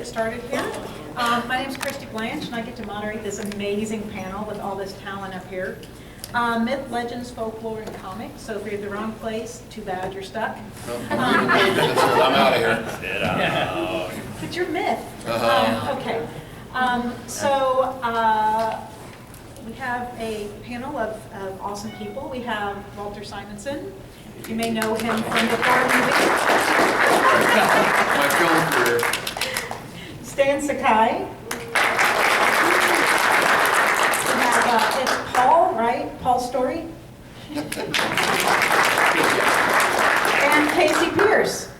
get started here. My name is Christy Blanch, and I get to moderate this amazing panel with all this talent up here. Myth, legends, folklore, and comics. So if you're at the wrong place, too bad, you're stuck. I'm out of here. But you're myth. Okay. We have a panel of awesome people. We have Walter Simonson. You may know him from the horror movie. My film career. Stan Sakai. We have, it's Paul, right? Paul Storrie. And Kasey Pierce.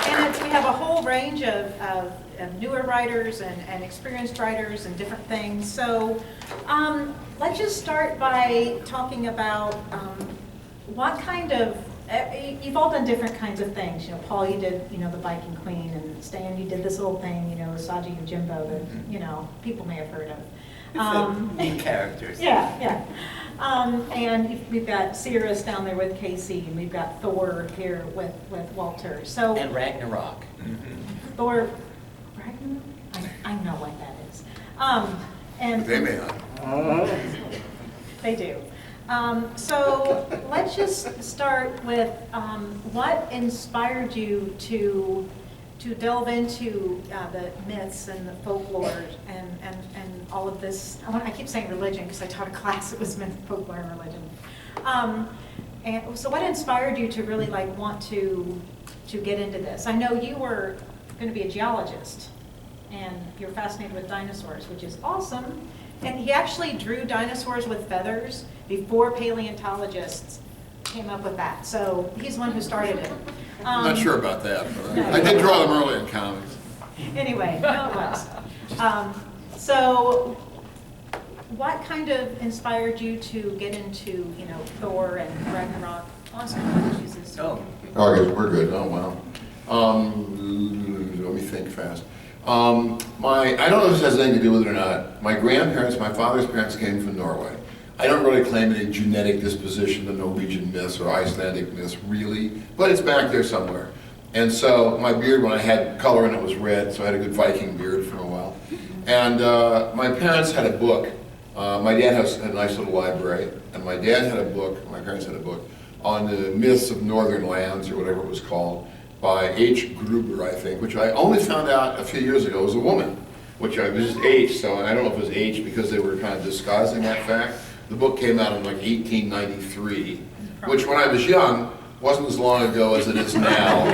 And we have a whole range of newer writers and experienced writers and different things. So let's just start by talking about what kind of, you've all done different kinds of things. You know, Paul, you did, the Viking Queen, and Stan, you did this little thing, Saji and Jimbo that, people may have heard of. Main characters. Yeah. And we've got Cirrus down there with Kasey, and we've got Thor here with Walter. So And Ragnarok. Thor, Ragnarok? I know what that is. And They may not. they do. So let's just start with what inspired you to delve into the myths and the folklore and all of this. I keep saying religion because I taught a class that was myth, folklore, and religion. And so what inspired you to really want to get into this? I know you were going to be a geologist, and you're fascinated with dinosaurs, which is awesome. And he actually drew dinosaurs with feathers before paleontologists came up with that. So he's the one who started it. I'm not sure about that, but No. I did draw them early in comics. Anyway, no, it was. So what kind of inspired you to get into, Thor and Ragnarok? Austin, why don't you use this? Oh. Oh, I guess we're good. Oh, wow. Let me think fast. I don't know if this has anything to do with it or not. My grandparents, my father's parents came from Norway. I don't really claim any genetic disposition to Norwegian myths or Icelandic myths, really, but it's back there somewhere. And so my beard, when I had color in it, was red, so I had a good Viking beard for a while. And my parents had a book. My dad had a nice little library, and my dad had a book, my parents had a book, on the myths of northern lands, or whatever it was called, by H. Gruber, I think, which I only found out a few years ago was a woman, which I was just H, so I don't know if it was H because they were kind of disguising that fact. The book came out in 1893, which when I was young wasn't as long ago as it is now,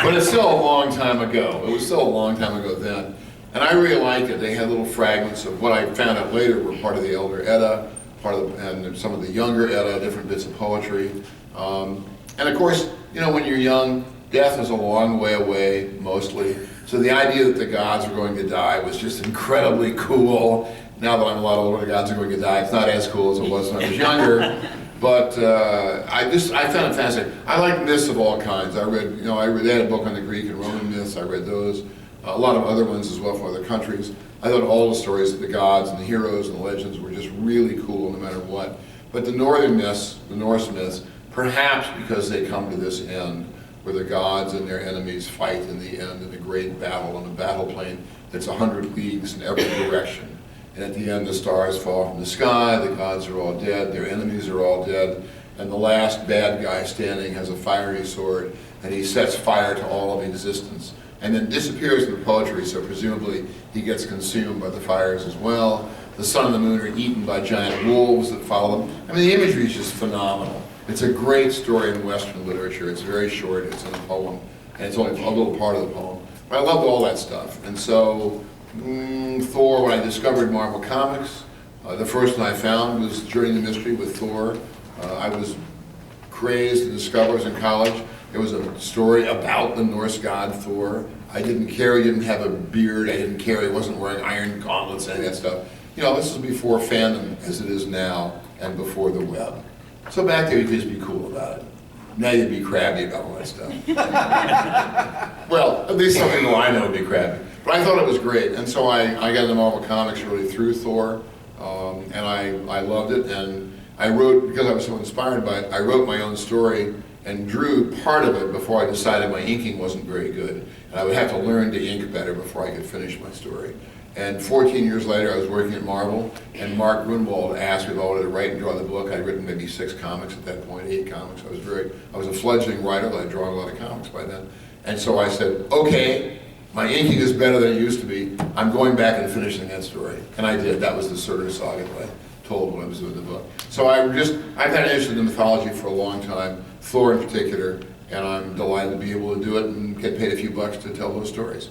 but it's still a long time ago. It was still a long time ago then. And I really liked it. They had little fragments of what I found out later were part of the Elder Edda, and some of the Younger Edda, different bits of poetry. And of course, when you're young, death is a long way away, mostly. So the idea that the gods were going to die was just incredibly cool. Now that I'm a lot older, the gods are going to die. It's not as cool as it was when I was younger. But I found it fascinating. I like myths of all kinds. I read, they had a book on the Greek and Roman myths. I read those. A lot of other ones as well from other countries. I thought all the stories of the gods and the heroes and the legends were just really cool no matter what. But the northern myths, the Norse myths, perhaps because they come to this end, where the gods and their enemies fight in the end in a great battle on a battle plane that's 100 leagues in every direction. And at the end, the stars fall from the sky, the gods are all dead, their enemies are all dead, and the last bad guy standing has a fiery sword, and he sets fire to all of existence, and then disappears in the poetry, so presumably he gets consumed by the fires as well. The sun and the moon are eaten by giant wolves that follow them. I mean, the imagery is just phenomenal. It's a great story in Western literature. It's very short, it's in a poem, and it's only a little part of the poem. But I loved all that stuff, and so Thor, when I discovered Marvel Comics, the first one I found was Journey to Mystery with Thor. I was crazed to discover, I was in college. It was a story about the Norse god Thor. I didn't care he didn't have a beard, I didn't care he wasn't wearing iron gauntlets, any of that stuff. This is before fandom as it is now, and before the web. So back there, you'd just be cool about it. Now you'd be crabby about all that stuff. Well, at least some people I know would be crabby. But I thought it was great, and so I got into Marvel Comics really through Thor, and I loved it, and I wrote, because I was so inspired by it, I wrote my own story and drew part of it before I decided my inking wasn't very good. And I would have to learn to ink better before I could finish my story. And 14 years later, I was working at Marvel, and Mark Grunwald asked me if I wanted to write and draw the book. I'd written maybe 6 comics at that point, 8 comics. I was a fledgling writer, but I'd drawn a lot of comics by then. And so I said, okay, my inking is better than it used to be. I'm going back and finishing that story. And I did. That was the Storrie saga that I told when I was doing the book. So I've had an interest in mythology for a long time, Thor in particular, and I'm delighted to be able to do it and get paid a few bucks to tell those stories.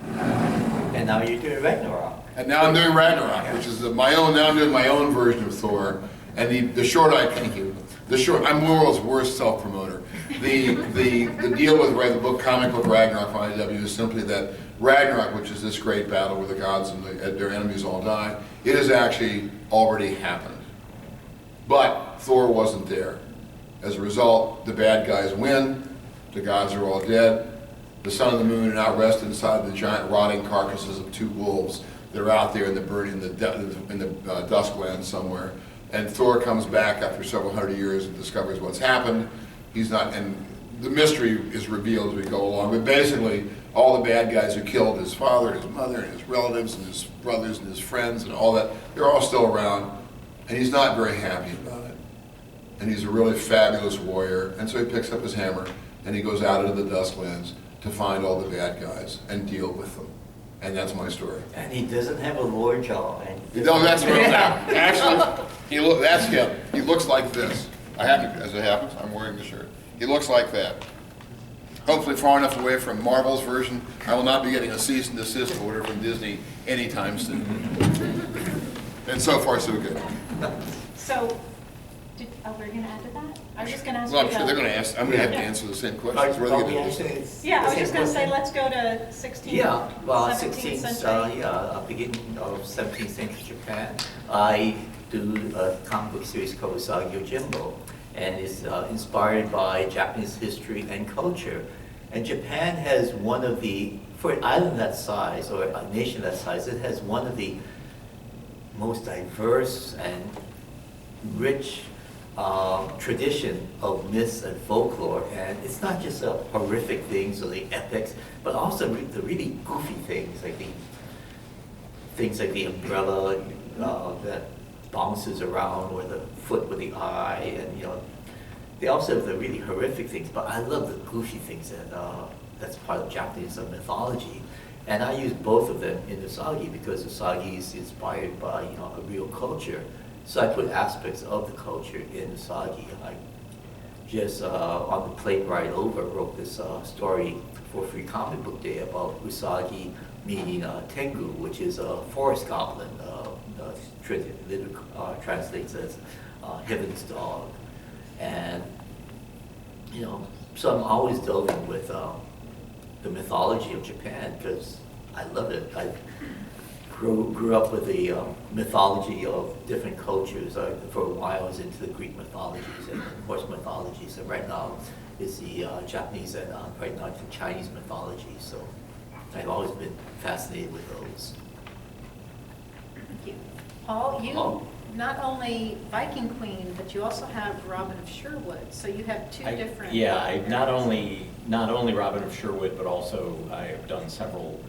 And now you're doing Ragnarok. And now I'm doing Ragnarok, which is now I'm doing my own version of Thor. And the short, I'm the world's worst self-promoter. The deal with the book, comic book Ragnarok from IDW is simply that Ragnarok, which is this great battle where the gods and their enemies all die, it has actually already happened. But Thor wasn't there. As a result, the bad guys win, the gods are all dead, the sun and the moon are now rested inside the giant rotting carcasses of 2 wolves that are out there in the Duskland somewhere. And Thor comes back after several hundred years and discovers what's happened. He's not, and the mystery is revealed as we go along. But basically, all the bad guys who killed his father, his mother, and his relatives, and his brothers, and his friends, and all that, they're all still around. And he's not very happy about it. And he's a really fabulous warrior. And so he picks up his hammer, and he goes out into the Dusklands to find all the bad guys and deal with them. And that's my story. And he doesn't have a lorejaw. No, that's real now. Actually, that's him. He looks like this. I have to, as it happens, I'm wearing the shirt. He looks like that. Hopefully far enough away from Marvel's version, I will not be getting a cease and desist order from Disney anytime soon. And so far, so good. So, we're going to add to that? I was just going to ask Well, you I'm sure they're going to ask. I'm going to have to answer the same questions. Where are they going to do this? Yeah, I was just going to say, let's go to 16th, Yeah, well, 17th 16th, century. beginning of 17th century Japan. I do a comic book series called Usagi Yojimbo, and it's inspired by Japanese history and culture. And Japan has one of the, for an island that size, or a nation that size, it has one of the most diverse and rich tradition of myths and folklore. And it's not just the horrific things or the epics, but also the really goofy things, like the umbrella that bounces around, or the foot with the eye, and they also have the really horrific things. But I love the goofy things that's part of Japanese mythology, and I use both of them in Usagi because Usagi is inspired by a real culture. So I put aspects of the culture in Usagi. I just on the plane ride over wrote this story for Free Comic Book Day about Usagi meeting Tengu, which is a forest goblin. Translates as heaven's dog. And so I'm always delving with the mythology of Japan because I love it. I grew up with the mythology of different cultures. For a while I was into the Greek mythologies and Norse mythologies, and right now is the Japanese and right now the Chinese mythology. So I've always been fascinated with those. Thank you. Paul, you not only Viking Queen, but you also have Robin of Sherwood. So you have two different. Yeah, I not only Robin of Sherwood, but also I've done several.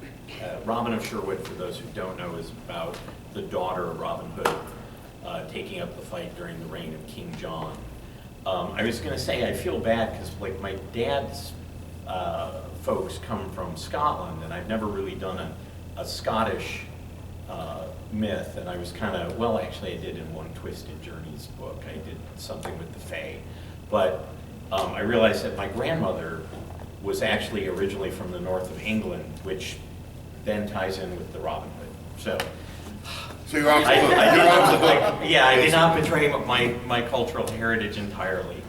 Robin of Sherwood, for those who don't know, is about the daughter of Robin Hood taking up the fight during the reign of King John. I was going to say I feel bad because like my dad's folks come from Scotland, and I've never really done a Scottish myth, and I was kind of, well, actually I did in one Twisted Journeys book. I did something with the Fae, but I realized that my grandmother was actually originally from the north of England, which then ties in with the Robin Hood. So you're off the hook. I did not betray my cultural heritage entirely.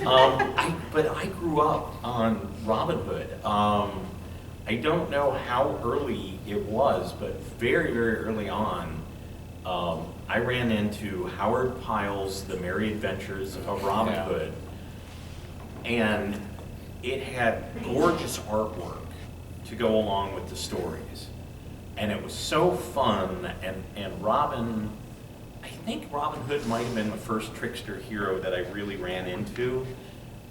But I grew up on Robin Hood. I don't know how early it was, but very, very early on, I ran into Howard Pyle's The Merry Adventures of Robin Hood, and it had gorgeous artwork to go along with the stories. And it was so fun, and Robin, I think Robin Hood might have been the first trickster hero that I really ran into.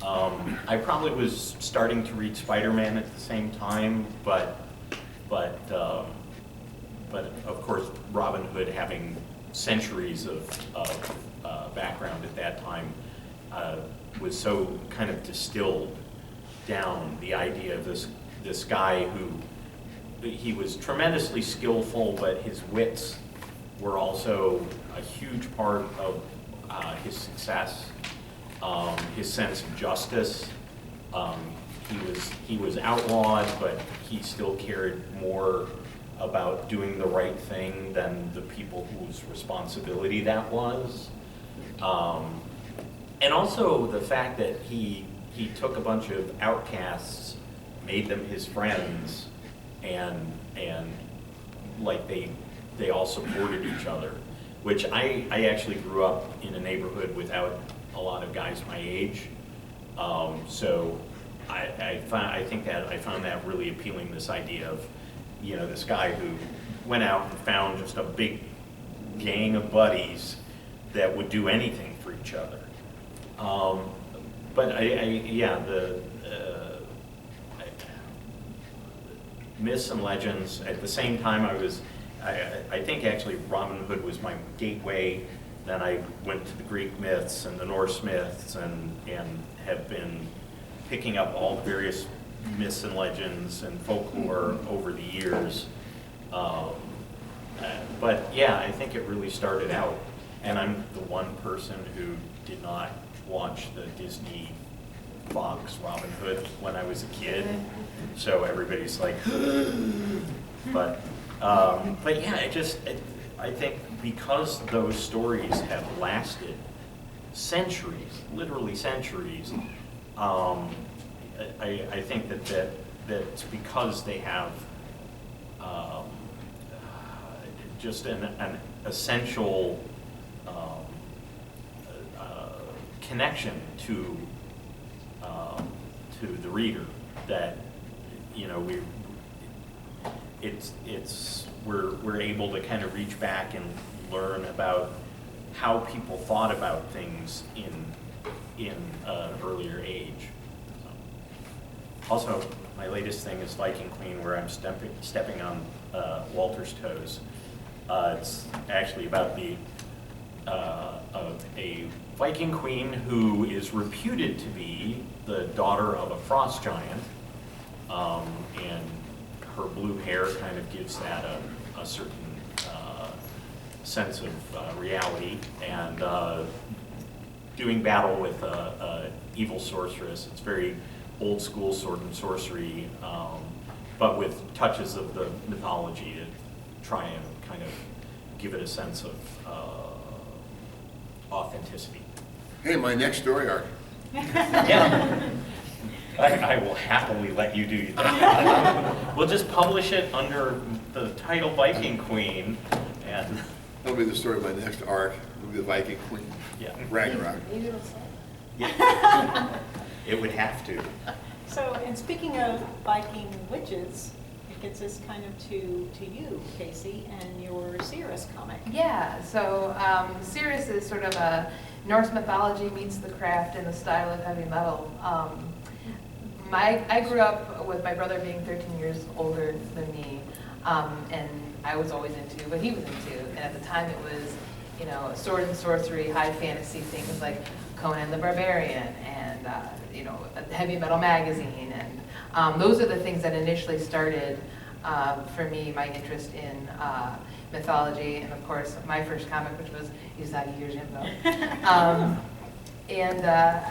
I probably was starting to read Spider-Man at the same time, but of course, Robin Hood, having centuries of background at that time, was so kind of distilled down the idea of this guy who, he was tremendously skillful, but his wits were also a huge part of his success. His sense of justice. He was outlawed, but he still cared more about doing the right thing than the people whose responsibility that was. And also the fact that he took a bunch of outcasts, made them his friends, and like they all supported each other, which I actually grew up in a neighborhood without a lot of guys my age. So I found that really appealing, this idea of, you know, this guy who went out and found just a big gang of buddies that would do anything for each other. But the myths and legends, at the same time I think actually Robin Hood was my gateway. Then I went to the Greek myths and the Norse myths and have been picking up all the various myths and legends and folklore over the years. But yeah, I think it really started out, and I'm the one person who did not watch the Disney Fox Robin Hood when I was a kid, so everybody's like, but yeah, I think because those stories have lasted centuries, literally centuries, I think that it's because they have just an essential connection to the reader, that, you know, we're able to kind of reach back and learn about how people thought about things in an earlier age. So. Also, my latest thing is Viking Queen, where I'm stepping on Walter's toes. It's actually about a Viking queen who is reputed to be the daughter of a frost giant, and her blue hair kind of gives that a certain sense of reality, and doing battle with a evil sorceress. It's very old school sword and sorcery, but with touches of the mythology to try and kind of give it a sense of authenticity. Hey, my next story arc. Yeah. I will happily let you do that. We'll just publish it under the title Viking Queen, and That'll be the story of my next arc. It'll be the Viking Queen. yeah, Ragnarok. Maybe it'll say. yeah. It would have to. So, and speaking of Viking witches, it gets us kind of to you, Kasey, and your Cirrus comic. Yeah, so Cirrus is sort of a Norse mythology meets the craft in the style of heavy metal. I grew up with my brother being 13 years older than me, and I was always into what he was into. And at the time it was, you know, sword and sorcery, high fantasy things like Conan the Barbarian and, you know, a heavy metal magazine. And those are the things that initially started, for me, my interest in mythology. And of course, my first comic, which was Usagi Yojimbo.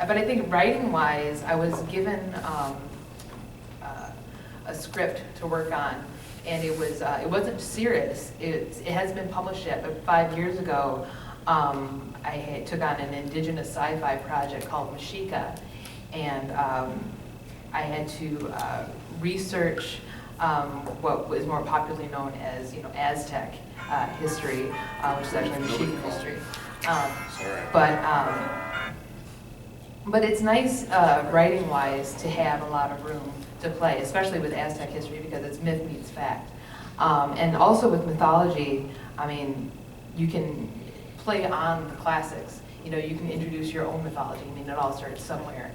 But I think writing-wise, I was given a script to work on, and it wasn't Cirrus. It has been published yet, but 5 years ago, I took on an indigenous sci-fi project called Mexica, and I had to research what was more popularly known as, you know, Aztec history, which is actually Mexican history. But it's nice writing-wise to have a lot of room to play, especially with Aztec history, because it's myth meets fact. And also with mythology, I mean, you can play on the classics. you know, you can introduce your own mythology. I mean, it all starts somewhere.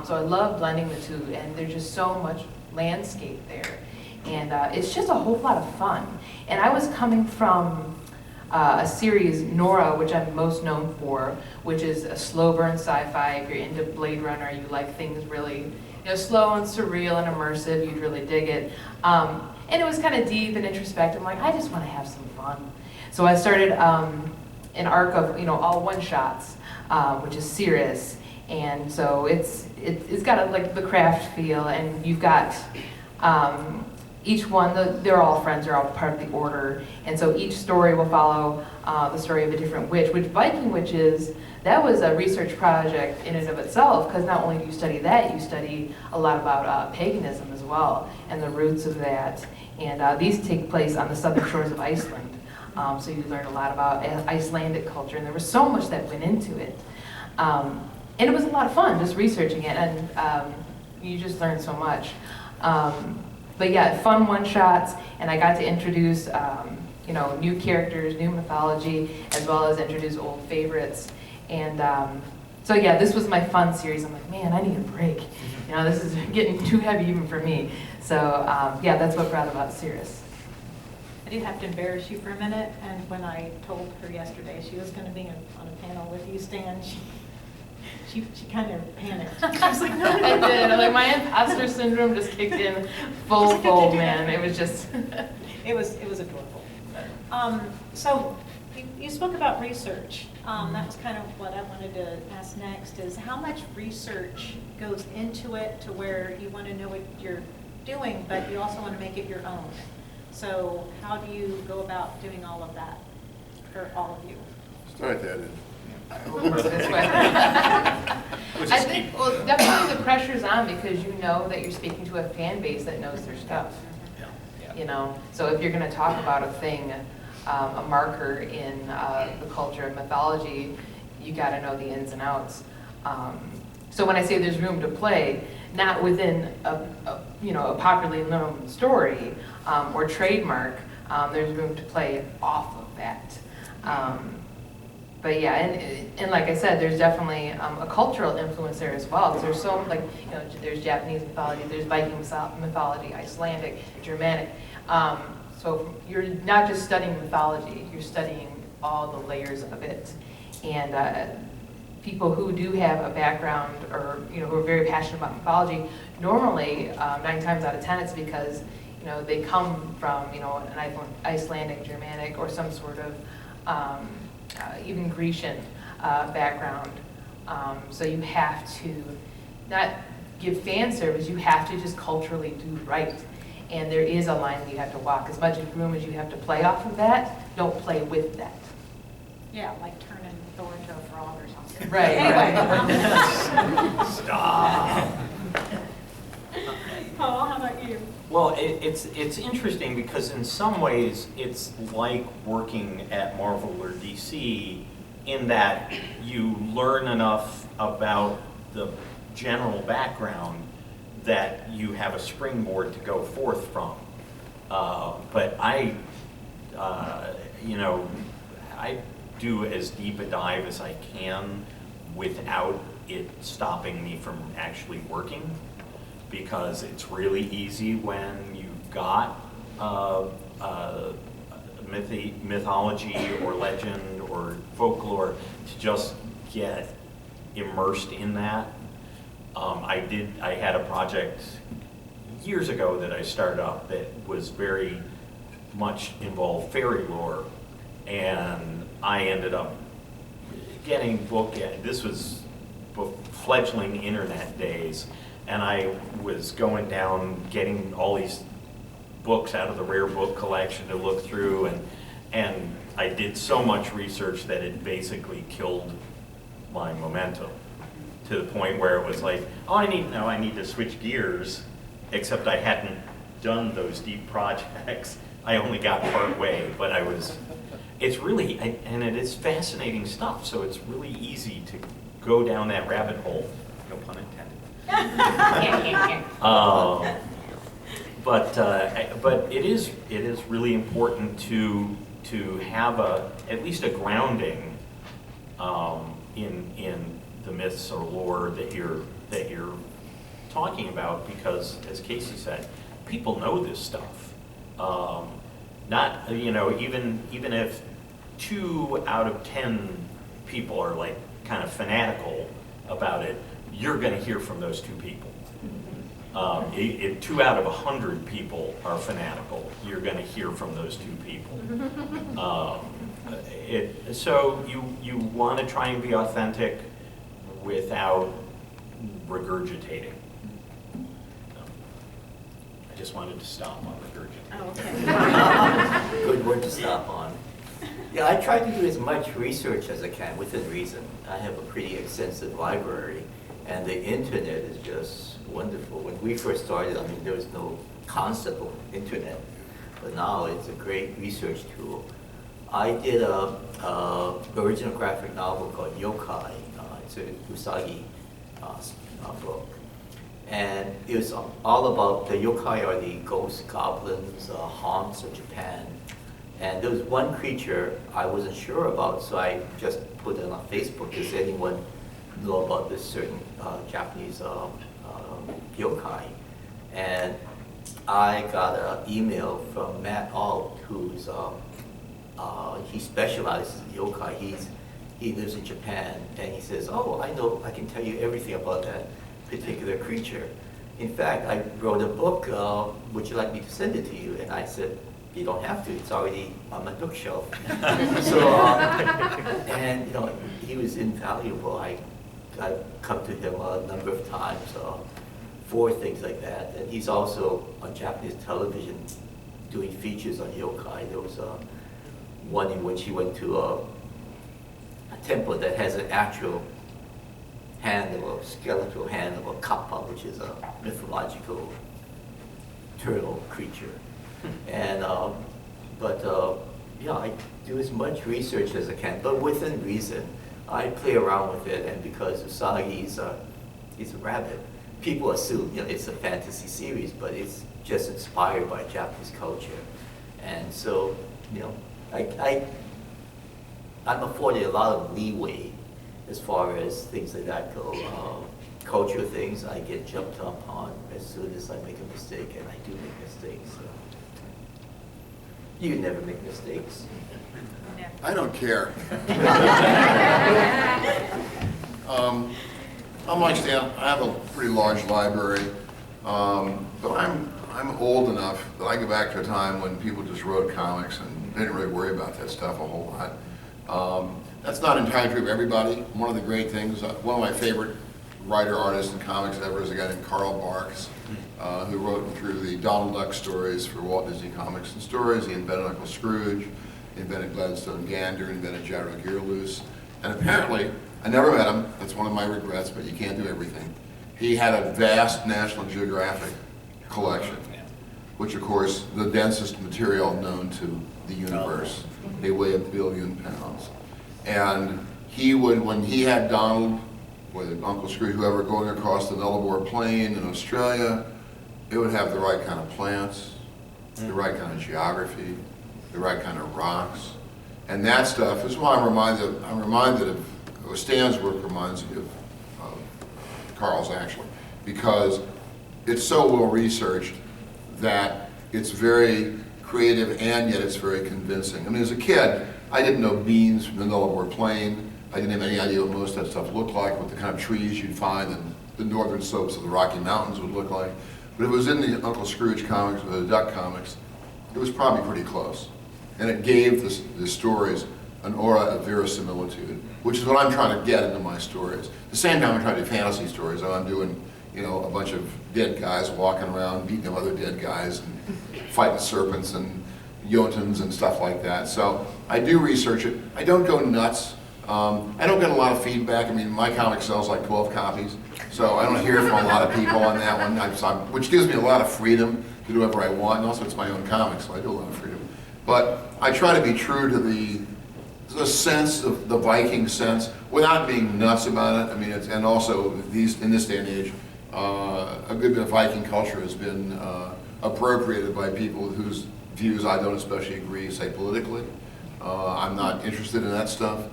So I love blending the two, and there's just so much landscape there. And it's just a whole lot of fun. And I was coming from a series, Nora, which I'm most known for, which is a slow burn sci-fi. If you're into Blade Runner, you like things really, you know, slow and surreal and immersive, you'd really dig it. And it was kind of deep and introspective. I'm like, I just want to have some fun. So I started an arc of, you know, all one-shots, which is Cirrus. And so it's got like the craft feel, and you've got each one, they're all friends, they're all part of the order, and so each story will follow the story of a different witch, which Viking witches, that was a research project in and of itself, because not only do you study that, you study a lot about paganism as well, and the roots of that, and these take place on the southern shores of Iceland, so you learn a lot about Icelandic culture, and there was so much that went into it. And it was a lot of fun just researching it, and you just learn so much. But yeah, fun one-shots, and I got to introduce you know, new characters, new mythology, as well as introduce old favorites. And so yeah, this was my fun series. I'm like, man, I need a break. You know, this is getting too heavy even for me. So yeah, that's what brought about Cirrus. I do have to embarrass you for a minute, and when I told her yesterday she was going to be on a panel with you, Stan, she kind of panicked. She was like, no. I did. Like, my imposter syndrome just kicked in full, man. It was just... it was adorable. So you spoke about research. That was kind of what I wanted to ask next, is how much research goes into it to where you want to know what you're doing, but you also want to make it your own. So how do you go about doing all of that for all of you? Start that in. This way. I think, well, definitely the pressure's on, because you know that you're speaking to a fan base that knows their stuff. You know, so if you're going to talk about a thing, a marker in the culture of mythology, you got to know the ins and outs. So when I say there's room to play, not within you know, a popularly known story or trademark, there's room to play off of that. But yeah, and like I said, there's definitely a cultural influence there as well, because there's so, like, you know, there's Japanese mythology, there's Viking mythology, Icelandic, Germanic. So you're not just studying mythology, you're studying all the layers of it. And people who do have a background, or, you know, who are very passionate about mythology, normally 9 times out of 10 it's because, you know, they come from, you know, an Icelandic, Germanic, or some sort of even Grecian background. So you have to not give fan service, you have to just culturally do right. And there is a line that you have to walk. As much room as you have to play off of that, don't play with that. Yeah, like turning Thor into a frog or something. Right, Anyway. Stop. Paul, how about you? Well, it's interesting because in some ways it's like working at Marvel or DC, in that you learn enough about the general background that you have a springboard to go forth from. But you know, I do as deep a dive as I can without it stopping me from actually working, because it's really easy when you've got mythology or legend or folklore to just get immersed in that. I had a project years ago that I started up that was very much involved fairy lore, and I ended up getting this was fledgling internet days, and I was going down getting all these books out of the rare book collection to look through, and I did so much research that it basically killed my momentum, to the point where it was like, oh, I need to switch gears, except I hadn't done those deep projects. I only got part way, but it's really, and it is fascinating stuff, so it's really easy to go down that rabbit hole, no pun intended. But it is really important to have at least a grounding in the myths or lore that you're talking about, because as Kasey said, people know this stuff. Not, you know, even if 2 out of 10 people are like kind of fanatical about it, you're going to hear from those 2 people. If 2 out of 100 people are fanatical, you're going to hear from those 2 people. So you want to try and be authentic without regurgitating. I just wanted to stop on regurgitating. Oh, okay. Good word to stop on. Yeah, I try to do as much research as I can within reason. I have a pretty extensive library, and the internet is just wonderful. When we first started, I mean, there was no concept of internet, but now it's a great research tool. I did a original graphic novel called Yokai. It's a Usagi book. And it was all about the yokai, are the ghosts, goblins, haunts of Japan. And there was one creature I wasn't sure about, so I just put it on Facebook. Does anyone know about this certain Japanese yokai? And I got an email from Matt Alt, who's he specializes in yokai. He lives in Japan, and he says, "Oh, I know. I can tell you everything about that particular creature. In fact, I wrote a book. Would you like me to send it to you?" And I said, "You don't have to. It's already on my bookshelf." So, and you know, he was invaluable. I've come to him a number of times for things like that. And he's also on Japanese television doing features on yokai. There was one in which he went to a temple that has an actual hand of a skeletal hand of a kappa, which is a mythological turtle creature. And yeah, I do as much research as I can, but within reason. I play around with it, and because Usagi is a rabbit, people assume, you know, it's a fantasy series, but it's just inspired by Japanese culture. And so, you know, I'm afforded a lot of leeway as far as things like that go. Culture things, I get jumped up on as soon as I make a mistake, and I do make mistakes. So. You never make mistakes. I don't care. I'm like Stan, I have a pretty large library, but I'm old enough that I go back to a time when people just wrote comics and didn't really worry about that stuff a whole lot. That's not entirely true of everybody. One of the great things, one of my favorite writer artists in comics ever is a guy named Carl Barks, who wrote through the Donald Duck stories for Walt Disney Comics and Stories. He invented Uncle Scrooge, he invented Gladstone Gander, invented Gyro Gearloose, and apparently, I never met him, that's one of my regrets, but you can't do everything. He had a vast National Geographic collection, which of course, the densest material known to the universe. They weigh 1 billion pounds. And he would, when he had Donald, with Uncle Scrooge, whoever, going across the Nullarbor Plain in Australia, it would have the right kind of plants, the right kind of geography, the right kind of rocks. And that stuff is why I'm reminded of Stan's work reminds me of Carl's actually, because it's so well researched that it's very creative and yet it's very convincing. I mean, as a kid, I didn't know beans from the Nullarbor Plain. I didn't have any idea what most of that stuff looked like, what the kind of trees you'd find in the northern slopes of the Rocky Mountains would look like. But it was in the Uncle Scrooge comics, or the Duck comics, it was probably pretty close. And it gave the stories an aura of verisimilitude, which is what I'm trying to get into my stories. At the same time, I'm trying to do fantasy stories, and I'm doing, you know, a bunch of dead guys walking around, beating up other dead guys, and fighting serpents and Jotuns and stuff like that. So I do research it. I don't go nuts. I don't get a lot of feedback. I mean, my comic sells like 12 copies, so I don't hear from a lot of people on that one, which gives me a lot of freedom to do whatever I want, and also it's my own comic, so I do a lot of freedom. But I try to be true to the sense of the Viking sense without being nuts about it. I mean, and also in this day and age, a good bit of Viking culture has been appropriated by people whose views I don't especially agree, say politically. I'm not interested in that stuff.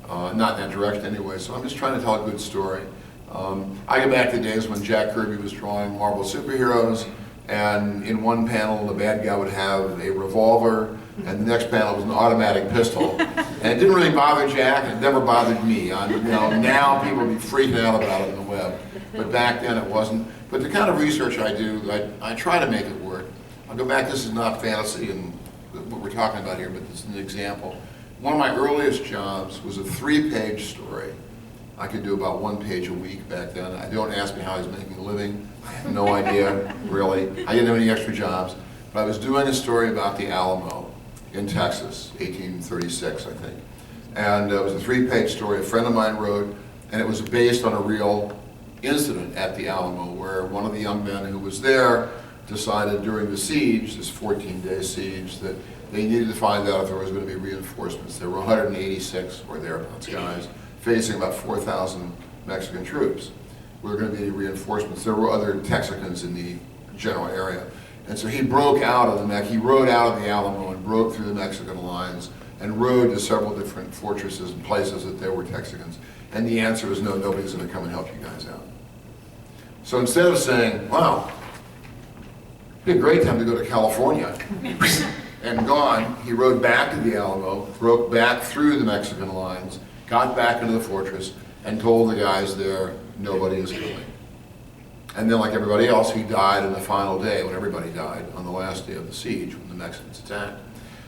not in that direction anyway, so I'm just trying to tell a good story. I go back to the days when Jack Kirby was drawing Marvel superheroes, and in one panel the bad guy would have a revolver, and the next panel was an automatic pistol. And it didn't really bother Jack, and it never bothered me. Now people would be freaking out about it on the web, but back then it wasn't. But the kind of research I do, I try to make it work. I'll go back, this is not fantasy and what we're talking about here, but this is an example. One of my earliest jobs was a 3-page story. I could do about 1 page a week back then. Don't ask me how I was making a living. I have no idea, really. I didn't have any extra jobs. But I was doing a story about the Alamo in Texas, 1836, I think. And it was a 3-page story a friend of mine wrote, and it was based on a real incident at the Alamo where one of the young men who was there decided during the siege, this 14-day siege, that they needed to find out if there was going to be reinforcements. There were 186 or thereabouts guys facing about 4,000 Mexican troops. We were going to be reinforcements. There were other Texicans in the general area. And so he broke out of he rode out of the Alamo and broke through the Mexican lines and rode to several different fortresses and places that there were Texicans. And the answer was no, nobody's going to come and help you guys out. So instead of saying, wow, it'd be a great time to go to California, and gone, he rode back to the Alamo, broke back through the Mexican lines, got back into the fortress, and told the guys there, nobody is coming. And then, like everybody else, he died on the final day, when everybody died, on the last day of the siege, when the Mexicans attacked.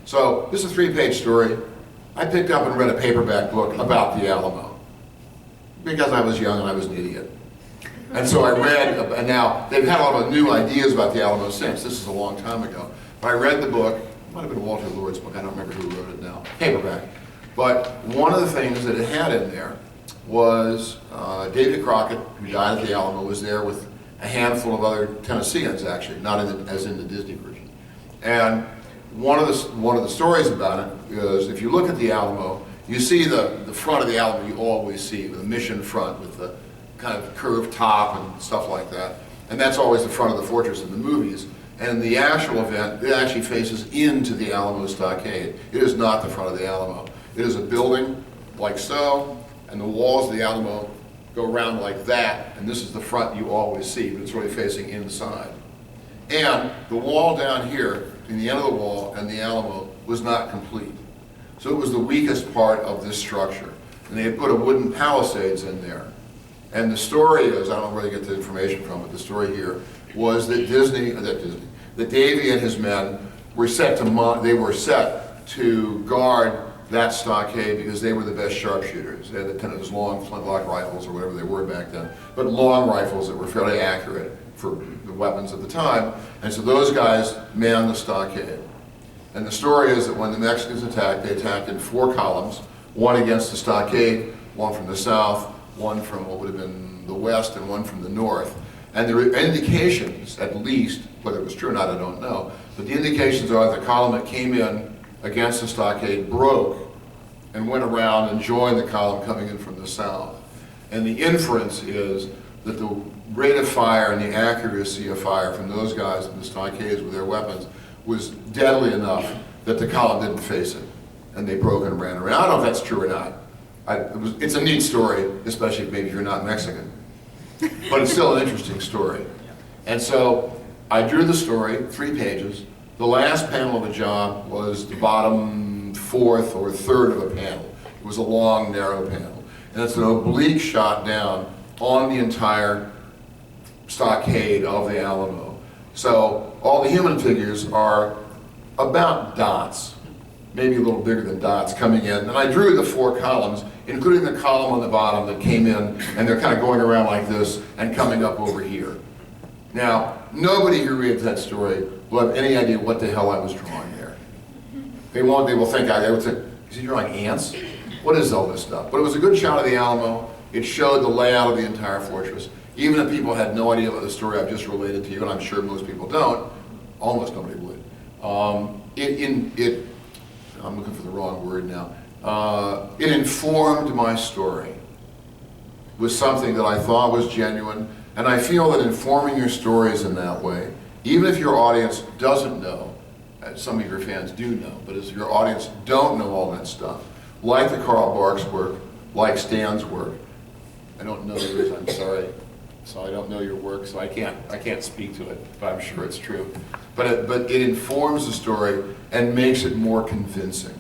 So, this is a 3-page story. I picked up and read a paperback book about the Alamo, because I was young and I was an idiot. And so I read, and now, they've had a lot of new ideas about the Alamo since. This is a long time ago. But I read the book. It might have been Walter Lord's book. I don't remember who wrote it now. Paperback. But one of the things that it had in there was David Crockett, who died at the Alamo, was there with a handful of other Tennesseans, actually, not as in the Disney version. And one of the stories about it is, if you look at the Alamo, you see the front of the Alamo you always see, the mission front with the kind of curved top and stuff like that. And that's always the front of the fortress in the movies. And in the actual event, it actually faces into the Alamo stockade. It is not the front of the Alamo. It is a building like so, and the walls of the Alamo go around like that, and this is the front you always see, but it's really facing inside. And the wall down here, between the end of the wall and the Alamo, was not complete. So it was the weakest part of this structure. And they had put a wooden palisades in there. And the story is, I don't really get the information from it, the story here was that that Davy and his men were set to guard that stockade because they were the best sharpshooters. They had those long flintlock rifles or whatever they were back then, but long rifles that were fairly accurate for the weapons at the time. And so those guys manned the stockade. And the story is that when the Mexicans attacked, they attacked in 4 columns, one against the stockade, one from the south, one from what would have been the west, and one from the north. And there were indications, at least, whether it was true or not, I don't know, but the indications are that the column that came in against the stockade broke and went around and joined the column coming in from the south. And the inference is that the rate of fire and the accuracy of fire from those guys in the stockades with their weapons was deadly enough that the column didn't face it. And they broke and ran around. I don't know if that's true or not. It's a neat story, especially maybe if you're not Mexican. But it's still an interesting story. And so I drew the story, 3 pages. The last panel of the job was the bottom 4th or 3rd of a panel. It was a long, narrow panel. And it's an oblique shot down on the entire stockade of the Alamo. So all the human figures are about dots, maybe a little bigger than dots coming in. And I drew the 4 columns, including the column on the bottom that came in, and they're kind of going around like this and coming up over here. Now, nobody who reads that story will have any idea what the hell I was drawing there. They will think, is he drawing ants? What is all this stuff? But it was a good shot of the Alamo. It showed the layout of the entire fortress. Even if people had no idea about the story I've just related to you, and I'm sure most people don't, almost nobody would. I'm looking for the wrong word now. It informed my story with something that I thought was genuine, and I feel that informing your stories in that way, even if your audience doesn't know, some of your fans do know, but if your audience don't know all that stuff, like the Carl Barks work, like Stan's work. I don't know yours, I'm sorry. So I don't know your work, so I can't speak to it, but I'm sure it's true. But it informs the story and makes it more convincing.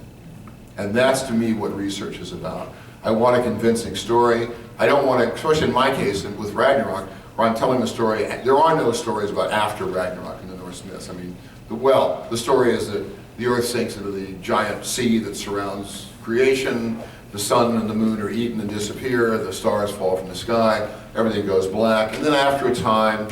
And that's, to me, what research is about. I want a convincing story. I don't want to, especially in my case, and with Ragnarok, where I'm telling the story, there are no stories about after Ragnarok in the Norse myths. I mean, the story is that the earth sinks into the giant sea that surrounds creation, the sun and the moon are eaten and disappear, the stars fall from the sky, everything goes black, and then after a time,